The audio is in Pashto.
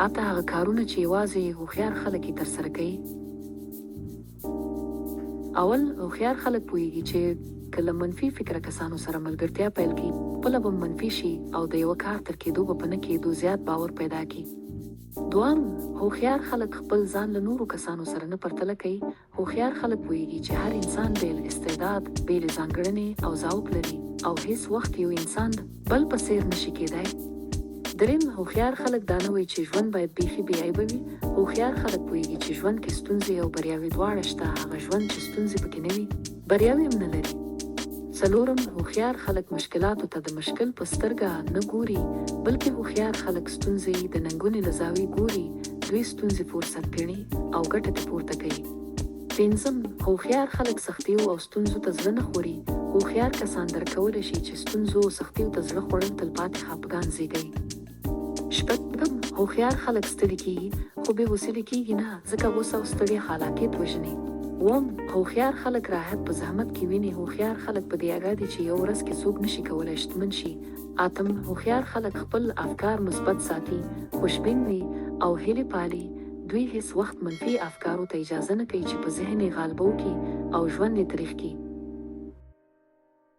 اته هغه کارونه چې یوازې هوښیار خلک یې ترسره کوي. اول هوښیار خلک پوهیږي چې که له منفي فکره کسانو سره ملګرتیا پیل کړي خپله به منفي شي او د یوه کار تر کېدو به په نه کېدو زیات باور پیدا کړي. دوهم هوښیار خلک خپل ځان له نورو کسانو سره نه پرتله کوي. هوښیار خلک پوهیږي چې هر انسان بیل استعداد، بیلې ځانګړنې او ذوق لري او هیڅ وخت یو انسان بل په څېر نشي کېدای. دریم هوښیار خلک دا نه وایي چې ژوند باید بیخي بې عیبه وي. هوښیار خلک پوهیږي چې ژوند کې ستونزې او بریاوې دواړه شته. هغه ژوند چې ستونزې پکې نه وي بریاوې هم نه لري. څلورم هوښیار خلک مشکلاتو ته د مشکل په سترګه نه ګوري، بلکې هوښیار خلک ستونزې د ننګونې له زاویې ګوري. دوی ستونزې فرصت ګڼي او ګټه ترې پورته کوي. پنځم هوښیار خلک سختیو او ستونزو ته زړه نه خوري. هوښیار کسان درک کولی شي چې ستونزو او سختیو ته زړه خوړل تلپاتې خفګان زېږوي. شپږم هوښیار خلک ستړي کېږي خو بې حوصلې کېږي نه، ځکه غوسه او ستړیا خلاقیت وژني. اووم هوښیار خلک راحت په زحمت کې ویني. هوښیار خلک په دې اګاه دي چې یو ورځ کې څوک نشي کولی شتمن شي. اتم هوښیار خلک خپل افکار مثبت ساتي، خوشبین وي او هیلې پالي. دوی هیڅ وخت منفي افکارو ته اجازه نه کوي چې په ذهن یې غالبه وکړي او ژوند یې تریخ کړي.